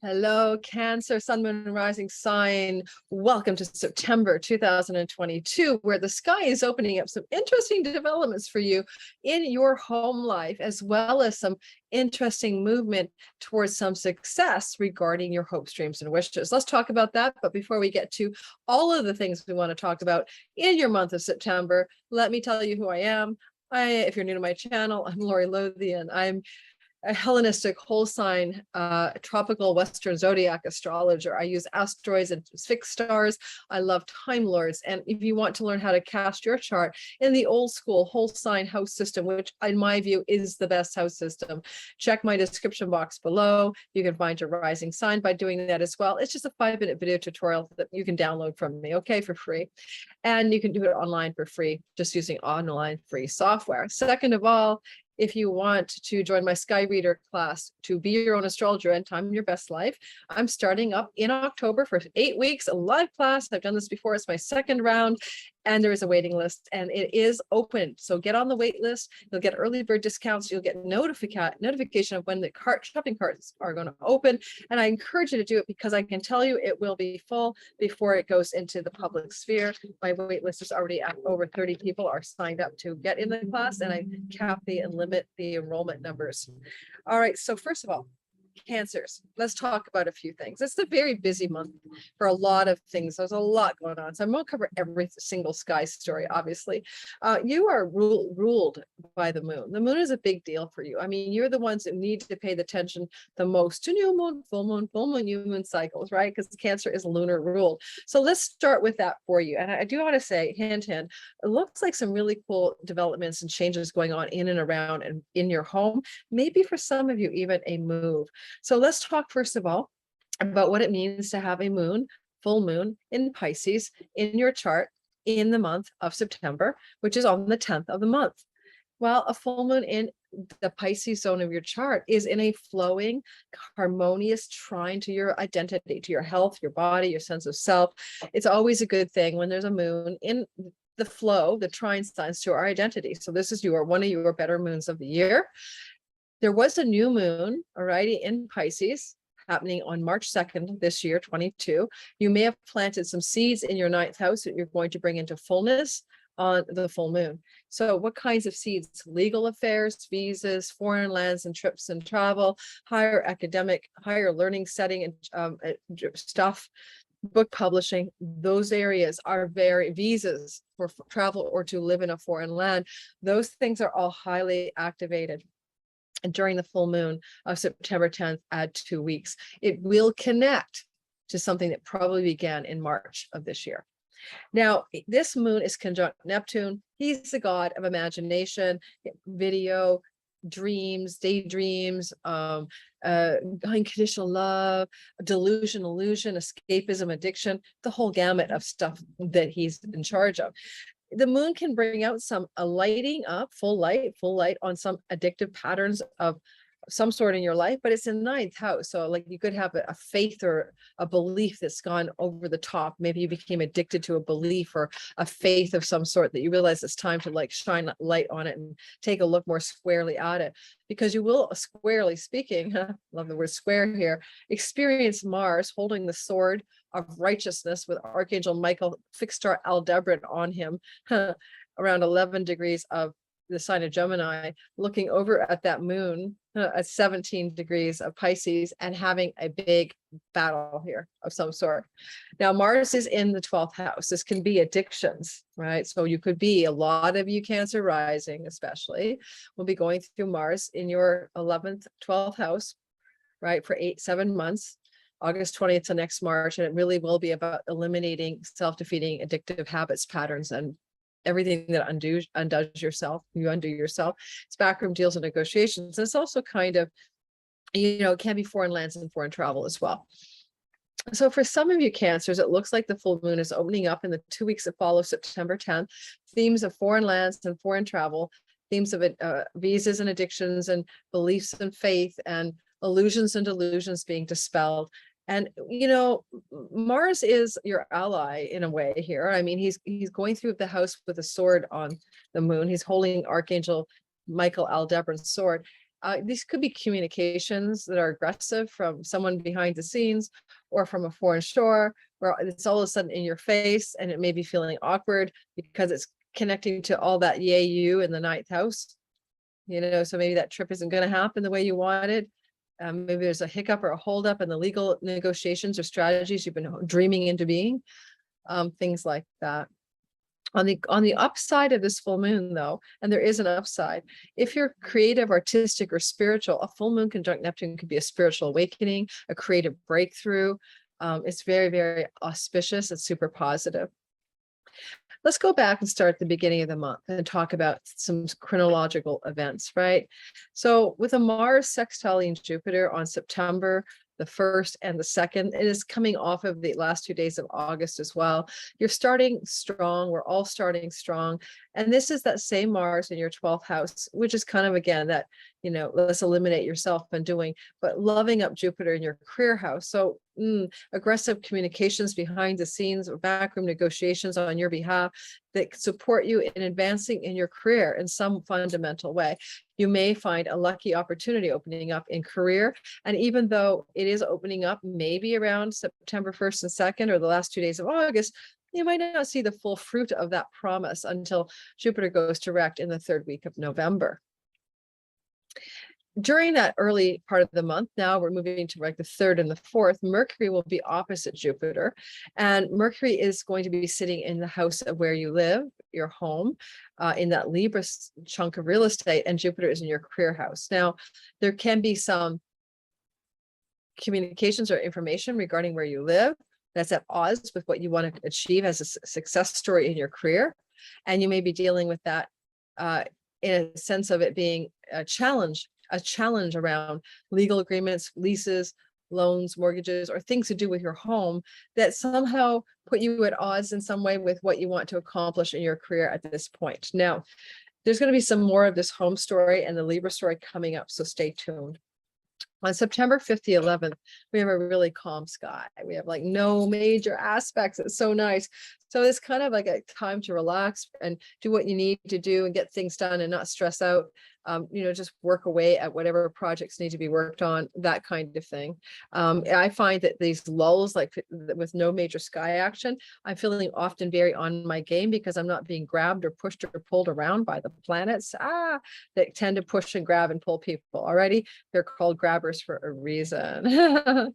Hello, Cancer, Sun, Moon, and Rising sign. Welcome to September 2022, where the sky is opening up some interesting developments for you in your home life, as well as some interesting movement towards some success regarding your hopes, dreams, and wishes. Let's talk about that. But before we get to all of the things we want to talk about in your month of September, let me tell you who I am. If you're new to my channel, I'm Lori Lothian. I'm a Hellenistic whole sign, tropical Western zodiac astrologer. I use asteroids and fixed stars. I love time lords. And if you want to learn how to cast your chart in the old school whole sign house system, which in my view is the best house system, check my description box below. You can find your rising sign by doing that as well. It's just a 5-minute video tutorial that you can download from me, okay, for free. And you can do it online for free, just using online free software. Second of all, if you want to join my Sky Reader class to be your own astrologer and time your best life, I'm starting up in October for 8 weeks, a live class. I've done this before. It's my second round, and there is a waiting list, and it is open. So get on the wait list. You'll get early bird discounts. You'll get notification of when the shopping carts are going to open. And I encourage you to do it because I can tell you it will be full before it goes into the public sphere. My wait list is already at over 30 people are signed up to get in the class, and I cap and limit the enrollment numbers. All right. So first of all, Cancers, let's talk about a few things. It's a very busy month for a lot of things. There's a lot going on. So I won't cover every single sky story, obviously. You are ruled by the moon. The moon is a big deal for you. I mean, you're the ones that need to pay the attention the most to new moon, full moon, new moon cycles, right? Because Cancer is lunar ruled. So let's start with that for you. And I do want to say, hint, it looks like some really cool developments and changes going on in and around and in your home. Maybe for some of you, even a move. So let's talk first of all about what it means to have a moon, full moon in Pisces in your chart in the month of September, which is on the 10th of the month. Well, a full moon in the Pisces zone of your chart is in a flowing, harmonious trine to your identity, to your health, your body, your sense of self. It's always a good thing when there's a moon in the flow, the trine signs to our identity. So this is one of your better moons of the year. There was a new moon, alrighty, in Pisces happening on March 2nd this year, 22. You may have planted some seeds in your 9th house that you're going to bring into fullness on the full moon. So what kinds of seeds? Legal affairs, visas, foreign lands and trips and travel, higher academic, higher learning setting and stuff, book publishing. Those areas are very visas for travel or to live in a foreign land. Those things are all highly activated. And during the full moon of September 10th, add 2 weeks. It will connect to something that probably began in March of this year. Now, this moon is conjunct Neptune. He's the god of imagination, video, dreams, daydreams, unconditional love, delusion, illusion, escapism, addiction, the whole gamut of stuff that he's in charge of. The moon can bring out a lighting up, full light on some addictive patterns of some sort in your life, but it's in the 9th house. So like you could have a faith or a belief that's gone over the top. Maybe you became addicted to a belief or a faith of some sort that you realize it's time to like shine light on it and take a look more squarely at it, because you will, squarely speaking, love the word square here, experience Mars holding the sword of righteousness with Archangel Michael, fixed star Aldebaran on him, around 11 degrees of the sign of Gemini, looking over at that moon at 17 degrees of Pisces and having a big battle here of some sort. Now, Mars is in the 12th house. This can be addictions, right? So you could be, a lot of you Cancer rising especially, will be going through Mars in your 11th, 12th house, right, for 7 months. August 20th to next March, and it really will be about eliminating self-defeating addictive habits, patterns, and everything that undoes yourself. You undo yourself. It's backroom deals and negotiations. And it's also kind of, it can be foreign lands and foreign travel as well. So for some of you Cancers, it looks like the full moon is opening up in the 2 weeks that follow September 10th. Themes of foreign lands and foreign travel, themes of visas and addictions and beliefs and faith and illusions and delusions being dispelled. And, Mars is your ally in a way here. I mean, he's going through the house with a sword on the moon. He's holding Archangel Michael Aldebaran's sword. These could be communications that are aggressive from someone behind the scenes or from a foreign shore, where it's all of a sudden in your face and it may be feeling awkward because it's connecting to all that yay you in the ninth house. So maybe that trip isn't going to happen the way you wanted. Maybe there's a hiccup or a holdup in the legal negotiations or strategies you've been dreaming into being, things like that. On the upside of this full moon, though, and there is an upside, if you're creative, artistic, or spiritual, a full moon conjunct Neptune could be a spiritual awakening, a creative breakthrough. It's very, very auspicious. It's super positive. Let's go back and start at the beginning of the month and talk about some chronological events, right? So with a Mars sextiling Jupiter on September the 1st and the 2nd, it is coming off of the last 2 days of August as well. You're starting strong. We're all starting strong. And this is that same Mars in your 12th house, which is kind of, again, that, let's eliminate yourself and doing, but loving up Jupiter in your career house. So aggressive communications behind the scenes or backroom negotiations on your behalf that support you in advancing in your career in some fundamental way. You may find a lucky opportunity opening up in career. And even though it is opening up maybe around September 1st and 2nd or the last 2 days of August, you might not see the full fruit of that promise until Jupiter goes direct in the 3rd week of November. During that early part of the month, now we're moving to like the 3rd and the 4th, Mercury will be opposite Jupiter. And Mercury is going to be sitting in the house of where you live, your home, in that Libra chunk of real estate, and Jupiter is in your career house. Now, there can be some communications or information regarding where you live that's at odds with what you want to achieve as a success story in your career. And you may be dealing with that in a sense of it being a challenge around legal agreements, leases, loans, mortgages, or things to do with your home that somehow put you at odds in some way with what you want to accomplish in your career at this point. Now, there's going to be some more of this home story and the Libra story coming up, so stay tuned. On September 5th, the 11th, we have a really calm sky. We have like no major aspects. It's so nice. So it's kind of like a time to relax and do what you need to do and get things done and not stress out. Just work away at whatever projects need to be worked on, that kind of thing. I find that these lulls, like with no major sky action, I'm feeling often very on my game because I'm not being grabbed or pushed or pulled around by the planets that tend to push and grab and pull people. Already, they're called grabbers for a reason.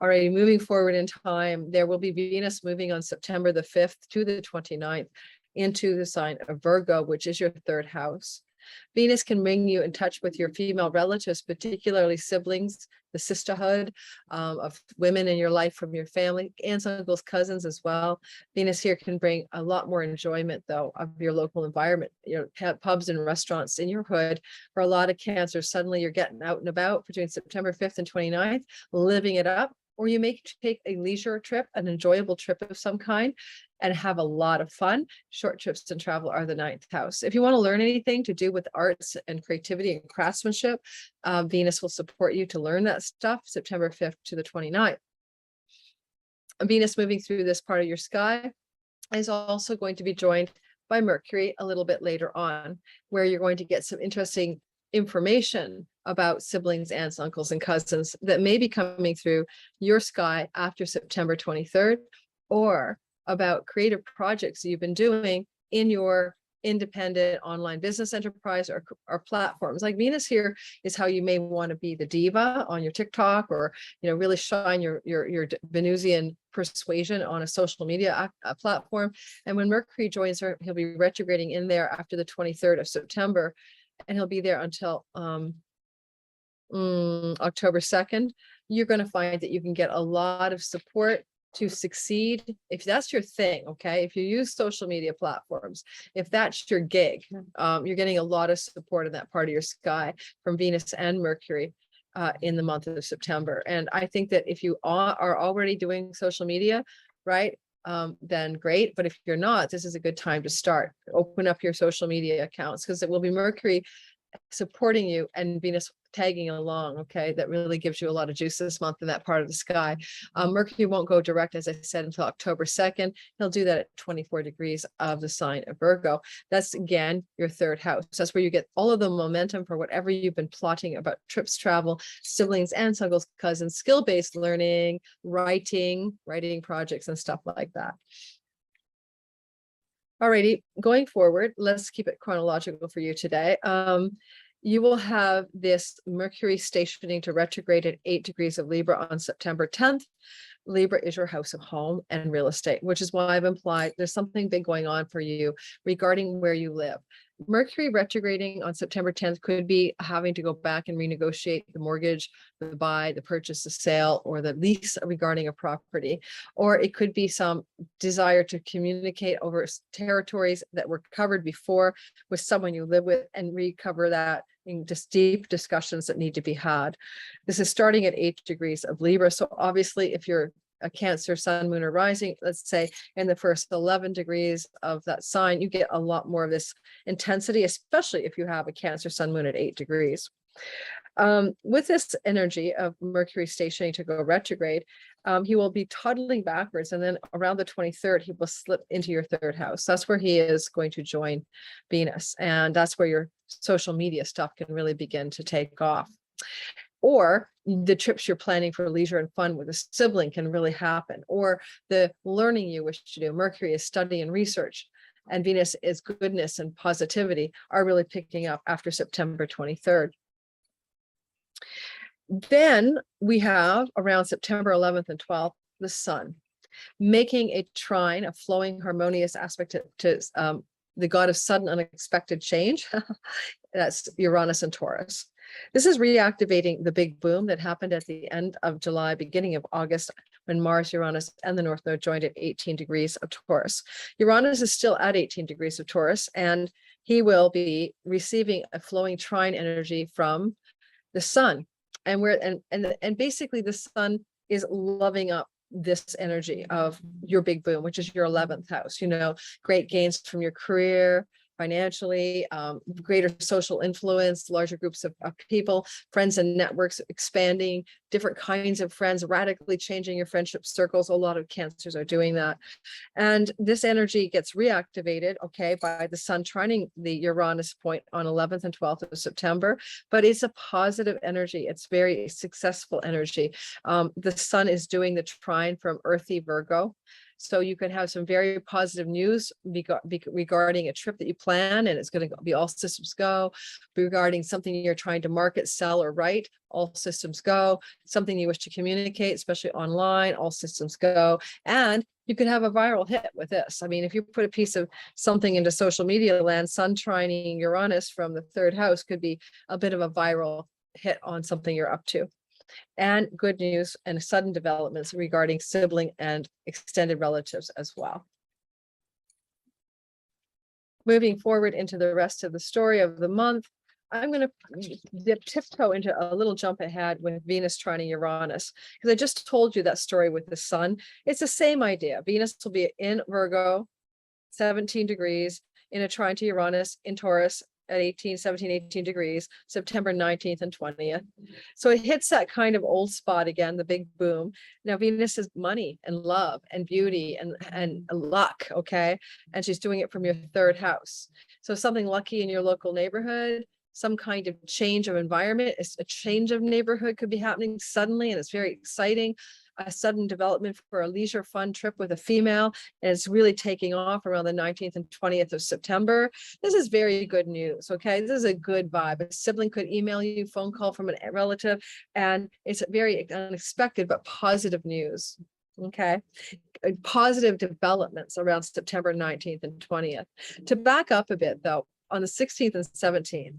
Alrighty, moving forward in time, there will be Venus moving on September the 5th to the 29th into the sign of Virgo, which is your 3rd house. Venus can bring you in touch with your female relatives, particularly siblings, the sisterhood of women in your life from your family, aunts, uncles, cousins as well. Venus here can bring a lot more enjoyment, though, of your local environment, pubs and restaurants in your hood. For a lot of Cancers, suddenly you're getting out and about between September 5th and 29th, living it up. Or you may take a leisure trip, an enjoyable trip of some kind, and have a lot of fun. Short trips and travel are the 9th house. If you want to learn anything to do with arts and creativity and craftsmanship, Venus will support you to learn that stuff, September 5th to the 29th. Venus moving through this part of your sky is also going to be joined by Mercury a little bit later on, where you're going to get some interesting information about siblings, aunts, uncles, and cousins that may be coming through your sky after September 23rd, or about creative projects you've been doing in your independent online business enterprise or platforms. Like Venus here is how you may want to be the diva on your TikTok, or really shine your Venusian persuasion on a social media platform. And when Mercury joins her, he'll be retrograding in there after the 23rd of September, and he'll be there until October 2nd. You're going to find that you can get a lot of support to succeed if that's your thing. Okay, if you use social media platforms, if that's your gig, you're getting a lot of support in that part of your sky from Venus and Mercury in the month of September. And I think that if you are already doing social media, right, then great. But if you're not, this is a good time to start. Open up your social media accounts, because it will be Mercury supporting you and Venus tagging along, okay, that really gives you a lot of juice this month in that part of the sky. Mercury won't go direct, as I said, until October 2nd. He'll do that at 24 degrees of the sign of Virgo. That's, again, your third house. That's where you get all of the momentum for whatever you've been plotting about trips, travel, siblings, aunts, uncles, cousins, skill-based learning, writing projects and stuff like that. Alrighty, going forward, let's keep it chronological for you today. You will have this Mercury stationing to retrograde at 8 degrees of Libra on September 10th. Libra is your house of home and real estate, which is why I've implied there's something big going on for you regarding where you live. Mercury retrograding on September 10th could be having to go back and renegotiate the mortgage, the buy, the purchase, the sale, or the lease regarding a property. Or it could be some desire to communicate over territories that were covered before with someone you live with and recover that in just deep discussions that need to be had. This is starting at 8 degrees of Libra. So obviously, if you're a Cancer, sun, moon, or rising, let's say in the first 11 degrees of that sign, you get a lot more of this intensity, especially if you have a Cancer, sun, moon at 8 degrees. With this energy of Mercury stationing to go retrograde, he will be toddling backwards, and then around the 23rd, he will slip into your third house. That's where he is going to join Venus, and that's where your social media stuff can really begin to take off. Or the trips you're planning for leisure and fun with a sibling can really happen, or the learning you wish to do. Mercury is study and research, and Venus is goodness and positivity, are really picking up after September 23rd. Then we have around September 11th and 12th, the sun making a trine, a flowing harmonious aspect to the god of sudden unexpected change. That's Uranus and Taurus. This is reactivating the big boom that happened at the end of July, beginning of August, when Mars, Uranus, and the North Node joined at 18 degrees of Taurus. Uranus is still at 18 degrees of Taurus, and he will be receiving a flowing trine energy from the sun. And basically the sun is loving up this energy of your big boom, which is your 11th house, great gains from your career, financially, greater social influence, larger groups of people, friends and networks expanding, different kinds of friends, radically changing your friendship circles. A lot of Cancers are doing that. And this energy gets reactivated, by the sun trining the Uranus point on 11th and 12th of September, but it's a positive energy. It's very successful energy. The sun is doing the trine from earthy Virgo. So you could have some very positive news regarding a trip that you plan, and it's going to be all systems go. Regarding something you're trying to market, sell, or write, all systems go. Something you wish to communicate, especially online, all systems go. And you could have a viral hit with this. I mean, if you put a piece of something into social media land, sun trining Uranus from the third house could be a bit of a viral hit on something you're up to. And good news and sudden developments regarding sibling and extended relatives as well. Moving forward into the rest of the story of the month, I'm going to tiptoe into a little jump ahead with Venus trining Uranus, because I just told you that story with the sun. It's the same idea. Venus will be in Virgo, 17 degrees, in a trine to Uranus in Taurus at 18 degrees, September 19th and 20th. So it hits that kind of old spot again, the big boom. Now Venus is money and love and beauty and luck, and she's doing it from your third house. So something lucky in your local neighborhood, some kind of change of environment, a change of neighborhood could be happening suddenly, and it's very exciting. A sudden development for a leisure fun trip with a female, and it's really taking off around the 19th and 20th of September. This is very good news. This is a good vibe. A sibling could email you, phone call from a relative, and it's very unexpected but positive news. Positive developments around September 19th and 20th. To back up a bit though, on the 16th and 17th,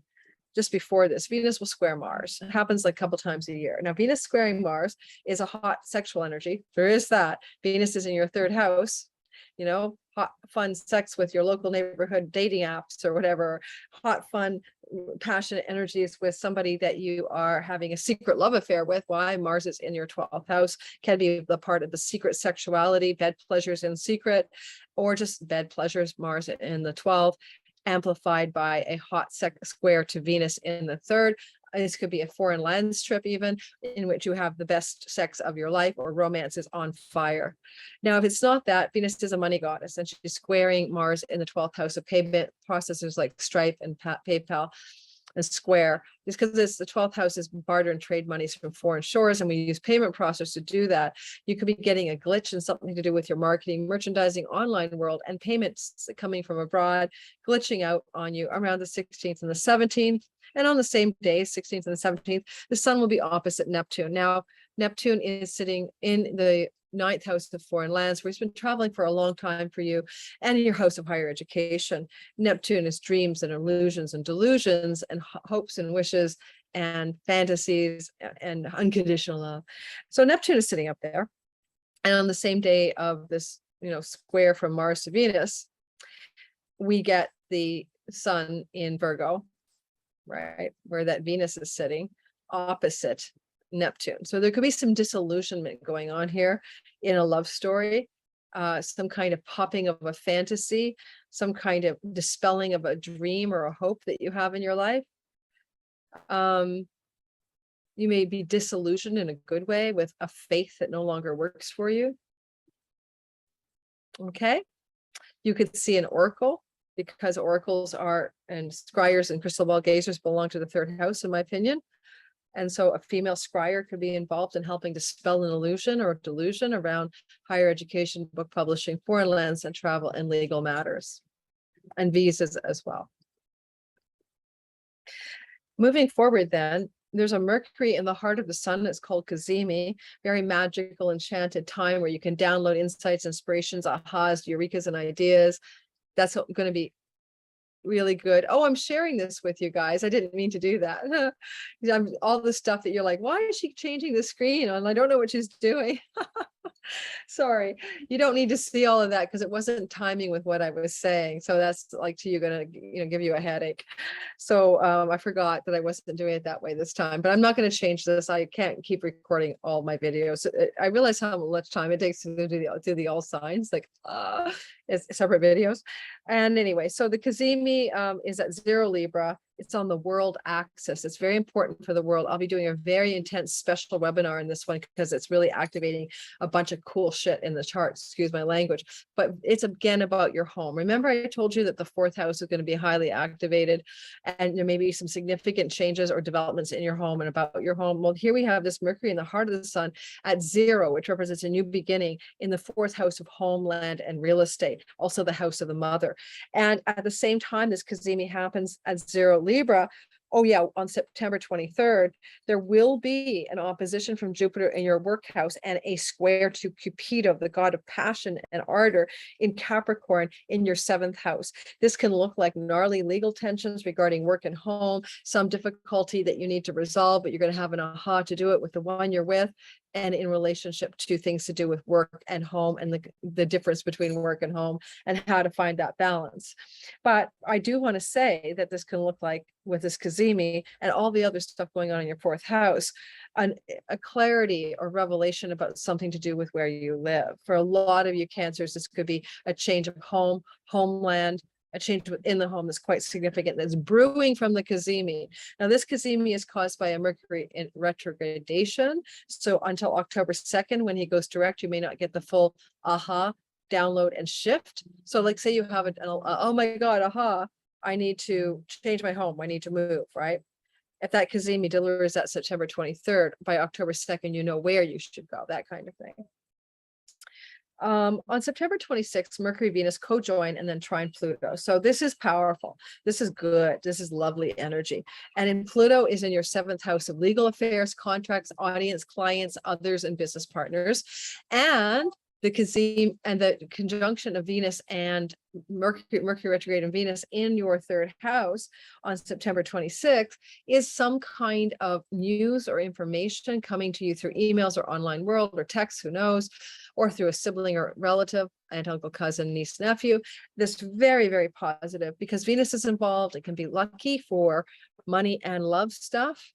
just before this, Venus will square Mars. It happens like a couple times a year. Now, Venus squaring Mars is a hot sexual energy. There is that. Venus is in your third house, hot, fun sex with your local neighborhood dating apps or whatever, hot, fun, passionate energies with somebody that you are having a secret love affair with. Why? Mars is in your 12th house, can be the part of the secret sexuality, bed pleasures in secret, or just bed pleasures, Mars in the 12th. Amplified by a hot square to Venus in the third. This could be a foreign lands trip even, in which you have the best sex of your life, or romance is on fire. Now, if it's not that, Venus is a money goddess, and she's squaring Mars in the 12th house of payment processors like Stripe and PayPal and Square. Just because it's the 12th house is barter and trade monies from foreign shores, and we use payment processors to do that. You could be getting a glitch in something to do with your marketing, merchandising, online world, and payments coming from abroad, glitching out on you around the 16th and the 17th. And on the same day, 16th and the 17th, the sun will be opposite Neptune. Now, Neptune is sitting in the 9th house of foreign lands, where he's been traveling for a long time for you, and in your house of higher education. Neptune is dreams and illusions and delusions and hopes and wishes and fantasies and unconditional love. So Neptune is sitting up there. And on the same day of this, square from Mars to Venus, we get the sun in Virgo, right, where that Venus is sitting opposite Neptune. So there could be some disillusionment going on here in a love story, some kind of popping of a fantasy, some kind of dispelling of a dream or a hope that you have in your life. You may be disillusioned in a good way with a faith that no longer works for you. Okay. You could see an oracle, because oracles and scryers and crystal ball gazers belong to the 3rd house, in my opinion. And so a female scryer could be involved in helping dispel an illusion or delusion around higher education, book publishing, foreign lands, and travel and legal matters, and visas as well. Moving forward then, there's a Mercury in the heart of the sun. It's called Cazimi, very magical, enchanted time where you can download insights, inspirations, ahas, eurekas, and ideas. That's going to be really good. Oh, I'm sharing this with you guys. I didn't mean to do that. All the stuff that you're like, why is she changing the screen? And I don't know what she's doing. Sorry, you don't need to see all of that because it wasn't timing with what I was saying. So that's like to you gonna give you a headache. So I forgot that I wasn't doing it that way this time, but I'm not going to change this. I can't keep recording all my videos. I realize how much time it takes to do the all signs, like it's separate videos. And anyway, so the Cazimi is at 0 Libra. It's on the world axis. It's very important for the world. I'll be doing a very intense special webinar in this one because it's really activating a bunch of cool shit in the charts, excuse my language, but it's again about your home. Remember, I told you that the 4th house is going to be highly activated and there may be some significant changes or developments in your home and about your home. Well, here we have this Mercury in the heart of the sun at 0, which represents a new beginning in the 4th house of homeland and real estate, also the house of the mother. And at the same time, this Cazimi happens at 0 Libra. Oh yeah, on September 23rd, there will be an opposition from Jupiter in your work house and a square to Cupido, the god of passion and ardor, in Capricorn in your 7th house. This can look like gnarly legal tensions regarding work and home, some difficulty that you need to resolve, but you're going to have an aha to do it with the one you're with, and in relationship to things to do with work and home and the difference between work and home and how to find that balance. But I do want to say that this can look like, with this Cazimi and all the other stuff going on in your 4th house, a clarity or revelation about something to do with where you live. For a lot of you Cancers, this could be a change of home, homeland, a change within the home that's quite significant, that's brewing from the Cazimi. Now, this Cazimi is caused by a Mercury in retrogradation. So until October 2nd, when he goes direct, you may not get the full aha, download, and shift. So like say you have oh my God, aha, I need to change my home. I need to move, right? If that Cazimi delivers that September 23rd, by October 2nd, you know where you should go, that kind of thing. On September 26th, Mercury, Venus co-join and then trine Pluto. So this is powerful. This is good. This is lovely energy. And in Pluto is in your 7th house of legal affairs, contracts, audience, clients, others, and business partners. And the Cazimi and the conjunction of Venus and Mercury retrograde and Venus in your 3rd house on September 26th is some kind of news or information coming to you through emails or online world or text, who knows, or through a sibling or relative, aunt, uncle, cousin, niece, nephew. This very, very positive because Venus is involved. It can be lucky for money and love stuff.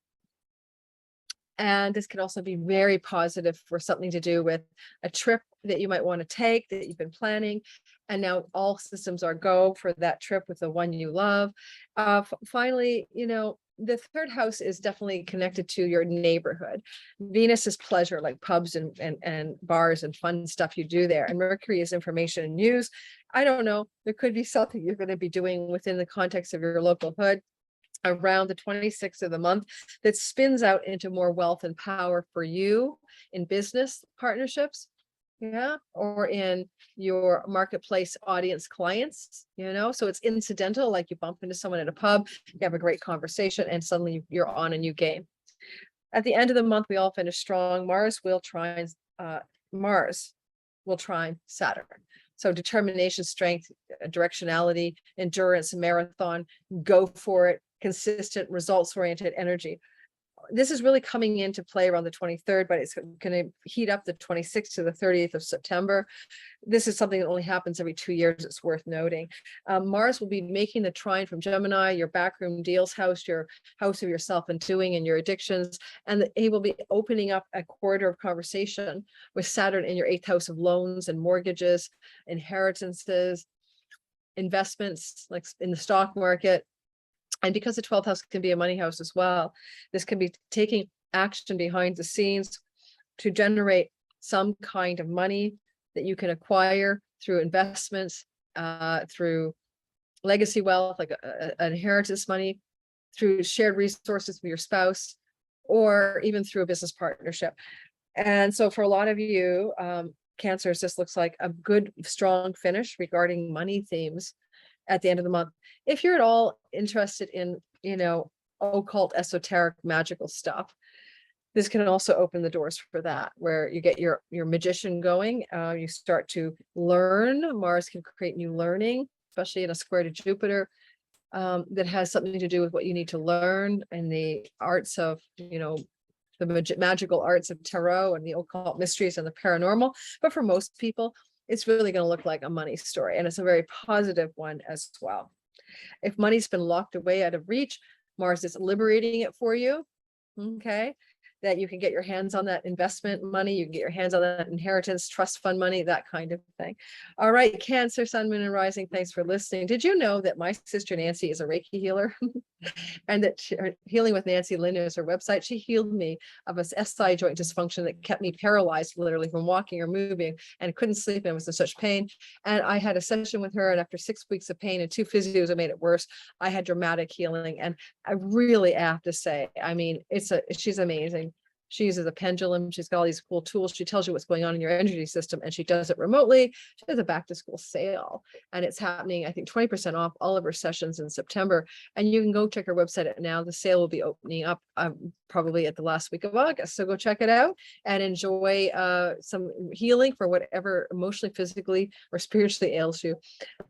And this could also be very positive for something to do with a trip that you might want to take that you've been planning. And now all systems are go for that trip with the one you love. Finally, the third house is definitely connected to your neighborhood. Venus is pleasure, like pubs and bars and fun stuff you do there. And Mercury is information and news. I don't know. There could be something you're going to be doing within the context of your local hood around the 26th of the month that spins out into more wealth and power for you in business partnerships, or in your marketplace audience clients, so it's incidental, like you bump into someone at a pub, you have a great conversation, and suddenly you're on a new game. At the end of the month, we all finish strong. Mars will trine Saturn. So determination, strength, directionality, endurance, marathon, go for it, consistent, results-oriented energy. This is really coming into play around the 23rd, but it's going to heat up the 26th to the 30th of September. This is something that only happens every 2 years. It's worth noting. Mars will be making the trine from Gemini, your backroom deals house, your house of your self and doing and your addictions. And he will be opening up a corridor of conversation with Saturn in your 8th house of loans and mortgages, inheritances, investments, like in the stock market. And because the 12th house can be a money house as well, this can be taking action behind the scenes to generate some kind of money that you can acquire through investments, through legacy wealth, like an inheritance money, through shared resources with your spouse, or even through a business partnership. And so for a lot of you, Cancers, this looks like a good, strong finish regarding money themes at the end of the month. If you're at all interested in, occult, esoteric, magical stuff, this can also open the doors for that, where you get your magician going. You start to learn. Mars can create new learning, especially in a square to Jupiter, that has something to do with what you need to learn in the arts of, the magical arts of tarot and the occult mysteries and the paranormal. But for most people, it's really going to look like a money story. And it's a very positive one as well. If money's been locked away out of reach, Mars is liberating it for you. Okay. That you can get your hands on that investment money. You can get your hands on that inheritance, trust fund money, that kind of thing. All right. Cancer, Sun, Moon, and Rising. Thanks for listening. Did you know that my sister Nancy is a Reiki healer? And that Healing with Nancy Lynn is her website. She healed me of a SI joint dysfunction that kept me paralyzed literally from walking or moving, and couldn't sleep and was in such pain. And I had a session with her, and after 6 weeks of pain and 2 physios that made it worse, I had dramatic healing. And I really have to say, I mean, she's amazing. She uses a pendulum. She's got all these cool tools. She tells you what's going on in your energy system, and she does it remotely. She has a back to school sale, and it's happening, I think, 20% off all of her sessions in September. And you can go check her website out now. The sale will be opening up probably at the last week of August. So go check it out and enjoy some healing for whatever emotionally, physically, or spiritually ails you.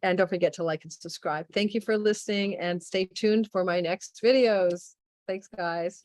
And don't forget to like and subscribe. Thank you for listening, and stay tuned for my next videos. Thanks, guys.